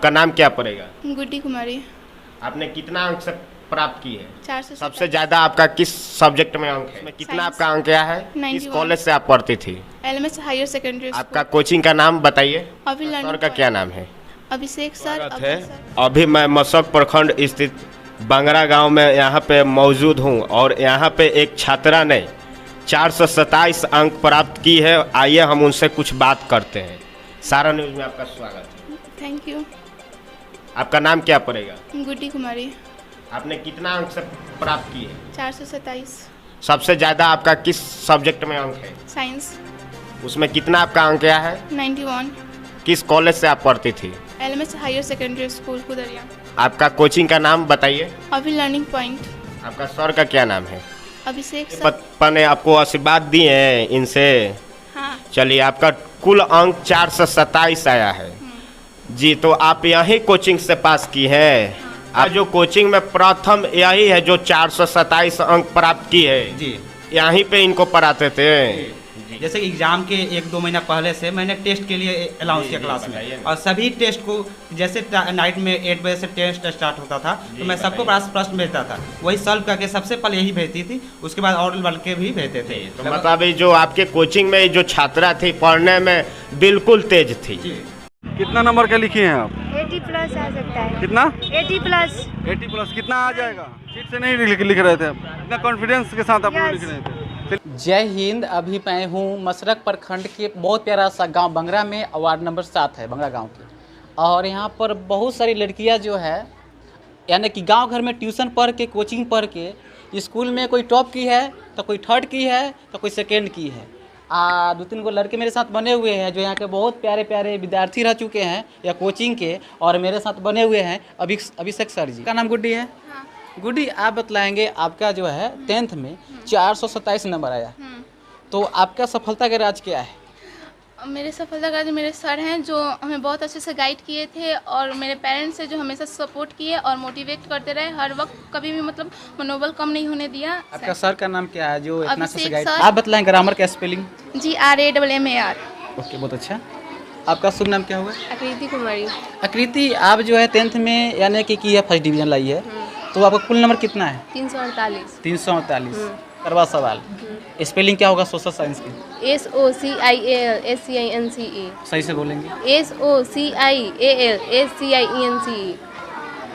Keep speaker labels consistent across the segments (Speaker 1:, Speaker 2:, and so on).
Speaker 1: आपका नाम क्या पड़ेगा?
Speaker 2: गुड्डी कुमारी।
Speaker 1: आपने कितना अंक से प्राप्त की है?
Speaker 2: 400
Speaker 1: सबसे ज्यादा आपका किस सब्जेक्ट में अंक है? इसमें कितना
Speaker 2: साइंस।
Speaker 1: आपका अंक आया है? किस
Speaker 2: 91।
Speaker 1: कॉलेज से आप पढ़ती थी?
Speaker 2: LMS हायर सेकेंडरी
Speaker 1: आपका कोचिंग का नाम बताइए।
Speaker 2: अभी
Speaker 1: सर का क्या नाम है?
Speaker 2: अभिषेक सर।
Speaker 1: है अभी मैं मशक प्रखंड स्थित बंगरा गांव में यहाँ पे मौजूद हूँ और यहाँ पे एक छात्रा ने 427 अंक प्राप्त की है। आइए हम उनसे कुछ बात करते हैं। सारा न्यूज़ में आपका स्वागत है।
Speaker 2: Thank you.
Speaker 1: आपका नाम क्या पड़ेगा?
Speaker 2: गुड्डी कुमारी।
Speaker 1: आपने कितना अंक से प्राप्त की है?
Speaker 2: 427।
Speaker 1: सबसे ज़्यादा आपका किस सब्जेक्ट में अंक है?
Speaker 2: साइंस।
Speaker 1: उसमें कितना आपका अंक आया है?
Speaker 2: 91।
Speaker 1: किस कॉलेज से आप पढ़ती थी?
Speaker 2: LMS higher secondary school Kudariya.
Speaker 1: आपका कोचिंग का नाम बताइए।
Speaker 2: अभी लर्निंग पॉइंट।
Speaker 1: आपका सर का क्या नाम है?
Speaker 2: अभिषेक सर।
Speaker 1: पापा ने आपको आशीर्वाद दिए हैं इनसे?
Speaker 2: हाँ।
Speaker 1: चलिए, आपका कुल अंक 427 आया है जी। तो आप यही कोचिंग से पास की है? आज जो कोचिंग में प्रथम यही है जो 427 अंक प्राप्त की है
Speaker 3: जी।
Speaker 1: यहीं पे इनको पढ़ाते थे?
Speaker 3: जैसे एग्जाम के 1-2 महीना पहले से मैंने टेस्ट के लिए अलाउंस किया क्लास में, और सभी टेस्ट को जैसे नाइट में 8 बजे से टेस्ट स्टार्ट होता था तो मैं सबको प्रश्न भेजता था, वही सॉल्व करके सबसे पहले यही भेजती थी, उसके बाद और बढ़ के भी भेजते थे।
Speaker 1: तो मतलब जो आपके कोचिंग में जो छात्रा थी पढ़ने में बिल्कुल तेज थी।
Speaker 4: कितना नंबर का लिखे हैं आप?
Speaker 5: 80 प्लस आ सकता है।
Speaker 4: कितना?
Speaker 5: 80 प्लस।
Speaker 4: 80 प्लस कितना आ जाएगा? सीट से नहीं लिख रहे थे आप, इतना कॉन्फिडेंस के साथ आप लोग लिख रहे थे।
Speaker 6: जय हिंद। अभी मैं हूँ मशरक प्रखंड के बहुत प्यारा सा गांव बंगरा में, वार्ड नंबर 7 है बंगरा गांव की। और यहाँ पर बहुत सारी लड़कियाँ जो है यानी कि गांव घर में ट्यूशन पढ़ के, कोचिंग पढ़ के, स्कूल में कोई टॉप की है तो कोई थर्ड की है तो कोई सेकेंड की है। 2-3 गो लड़के मेरे साथ बने हुए हैं जो यहाँ के बहुत प्यारे प्यारे विद्यार्थी रह चुके हैं या कोचिंग के, और मेरे साथ बने हुए हैं अभिषेक सर जी का नाम गुड्डी है।
Speaker 2: हाँ।
Speaker 6: गुड्डी, आप बतलाएंगे आपका जो है 10th में 427 नंबर आया, तो आपका सफलता का राज क्या है?
Speaker 2: मेरे सफलता का मेरे सर हैं जो हमें बहुत अच्छे से गाइड किए थे, और मेरे पेरेंट्स हैं जो हमेशा सपोर्ट किए और मोटिवेट करते रहे हर वक्त, कभी भी मतलब मनोबल कम नहीं होने दिया।
Speaker 6: आपका सर का नाम क्या है जो इतना अच्छे से
Speaker 2: अभिषेक
Speaker 6: गाइड?
Speaker 2: सर।
Speaker 6: आप बतलाएं ग्रामर का स्पेलिंग।
Speaker 2: GRAMMAR।
Speaker 6: ओके, बहुत अच्छा। आपका शुभ नाम क्या हुआ?
Speaker 2: आकृति कुमारी।
Speaker 6: आकृति, आप जो है 10th में यानी कि है फर्स्ट डिवीजन लाई है, तो आपका कुल नंबर कितना है?
Speaker 2: 348।
Speaker 6: 348। करवा सवाल, स्पेलिंग क्या होगा सोशल साइंस की?
Speaker 2: SOCIALSCINCE।
Speaker 6: सही से बोलेंगे।
Speaker 2: SOCIALSCINCE।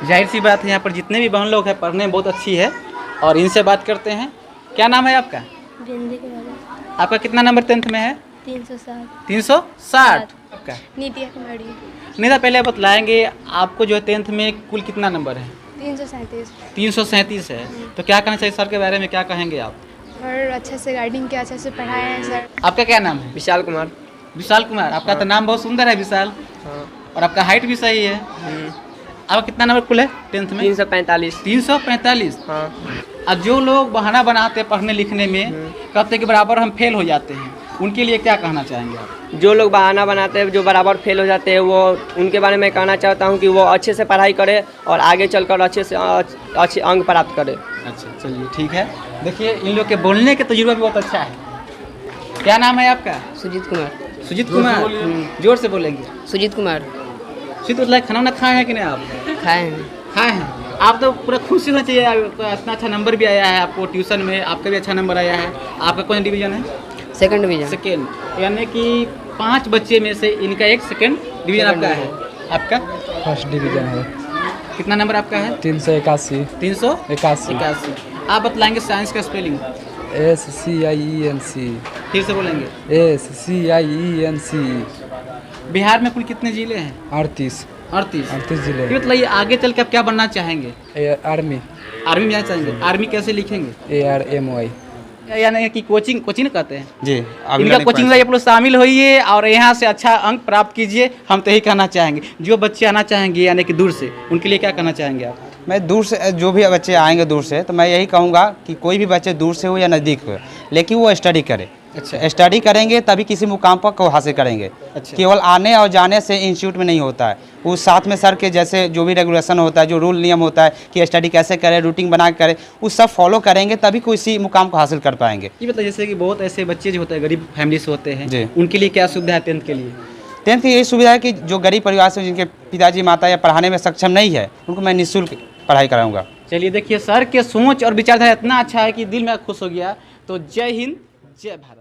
Speaker 6: जाहिर सी बात है यहाँ पर जितने भी बहन लोग हैं पढ़ने में बहुत अच्छी है, और इनसे बात करते हैं। क्या नाम है आपका? आपका कितना नंबर 10th में है?
Speaker 2: 360।
Speaker 6: 360। आपका?
Speaker 2: नितिया कुमारी।
Speaker 6: नहीं, पहले बतलाएंगे आपको जो है 10th में कुल कितना नंबर है?
Speaker 2: 337।
Speaker 6: 337 है। तो क्या कहना चाहिए सर के बारे में, क्या कहेंगे आप?
Speaker 2: और अच्छे से गाइडिंग किया, अच्छे से पढ़ाए हैं सर।
Speaker 6: आपका क्या नाम है?
Speaker 7: विशाल कुमार।
Speaker 6: विशाल कुमार, आपका तो नाम बहुत सुंदर है विशाल।
Speaker 7: हाँ।
Speaker 6: और आपका हाइट भी सही है। आपका कितना नंबर कुल है 10th में?
Speaker 7: 345।
Speaker 6: 345।
Speaker 7: हाँ।
Speaker 6: और जो लोग बहाना बनाते हैं पढ़ने लिखने में, कहते कि बराबर हम फेल हो जाते हैं, उनके लिए क्या कहना चाहेंगे आप?
Speaker 7: जो लोग बहाना बनाते हैं, जो बराबर फेल हो जाते हैं, वो उनके बारे में कहना चाहता हूँ कि वो अच्छे से पढ़ाई करे और आगे चलकर अच्छे से अच्छे अंक प्राप्त करे।
Speaker 6: अच्छा, चलिए ठीक है। देखिए, इन लोग के बोलने के तजुर्बा भी बहुत अच्छा है। क्या नाम है आपका?
Speaker 7: सुजीत कुमार।
Speaker 6: सुजीत कुमार, जोर से बोलेंगे।
Speaker 7: सुजीत कुमार।
Speaker 6: सुजीत, खाना वाना खाए हैं कि नहीं आप?
Speaker 7: खाए हैं।
Speaker 6: खाए हैं। आप तो पूरा खुशी होना चाहिए, आपका इतना अच्छा नंबर भी आया है आपको ट्यूशन में, आपका भी अच्छा नंबर आया है। आपका कौन डिवीजन है?
Speaker 7: Second division.
Speaker 6: सेकेंड, यानी कि 5 बच्चे में से इनका एक सेकेंड डिवीजन आपका है। आपका
Speaker 8: फर्स्ट डिवीजन है।
Speaker 6: कितना नंबर आपका है?
Speaker 8: 381।
Speaker 6: 381। आप बतलाएंगे साइंस का स्पेलिंग।
Speaker 8: SCIENC।
Speaker 6: फिर से बोलेंगे।
Speaker 8: SCIENC।
Speaker 6: बिहार में कुल कितने जिले हैं?
Speaker 8: 38 जिले।
Speaker 6: ये बताइए, आगे चल के आप क्या बनना चाहेंगे?
Speaker 8: आर्मी।
Speaker 6: आर्मी में जाना चाहेंगे? आर्मी कैसे लिखेंगे?
Speaker 8: ARMY।
Speaker 6: यानी कि कोचिंग कहते हैं
Speaker 3: जी।
Speaker 6: इनका कोचिंग में आप लोग शामिल होइए और यहाँ से अच्छा अंक प्राप्त कीजिए, हम तो यही कहना चाहेंगे। जो बच्चे आना चाहेंगे यानी कि दूर से, उनके लिए क्या कहना चाहेंगे आप?
Speaker 3: मैं दूर से, जो भी बच्चे आएंगे दूर से, तो मैं यही कहूँगा कि कोई भी बच्चे दूर से हो या नज़दीक हो, लेकिन वो स्टडी करे।
Speaker 6: अच्छा,
Speaker 3: स्टडी करेंगे तभी किसी मुकाम पर को हासिल करेंगे।
Speaker 6: अच्छा।
Speaker 3: केवल आने और जाने से इंस्टीट्यूट में नहीं होता है, वो साथ में सर के जैसे जो भी रेगुलेशन होता है, जो रूल नियम होता है कि स्टडी कैसे करें, रूटीन बना के करें, वो सब फॉलो करेंगे तभी किसी मुकाम को हासिल कर पाएंगे।
Speaker 6: ये बताइए, जैसे कि बहुत ऐसे बच्चे जो होते हैं गरीब फैमिली से होते हैं
Speaker 3: जी।
Speaker 6: उनके लिए क्या सुविधा है 10th के लिए?
Speaker 3: टेंथ की यही सुविधा है कि जो गरीब परिवार से जिनके पिताजी माता या पढ़ाने में सक्षम नहीं है उनको मैं निःशुल्क पढ़ाई कराऊंगा।
Speaker 6: चलिए देखिए, सर के सोच और विचारधारा इतना अच्छा है कि दिल में खुश हो गया। तो जय हिंद, जय भारत।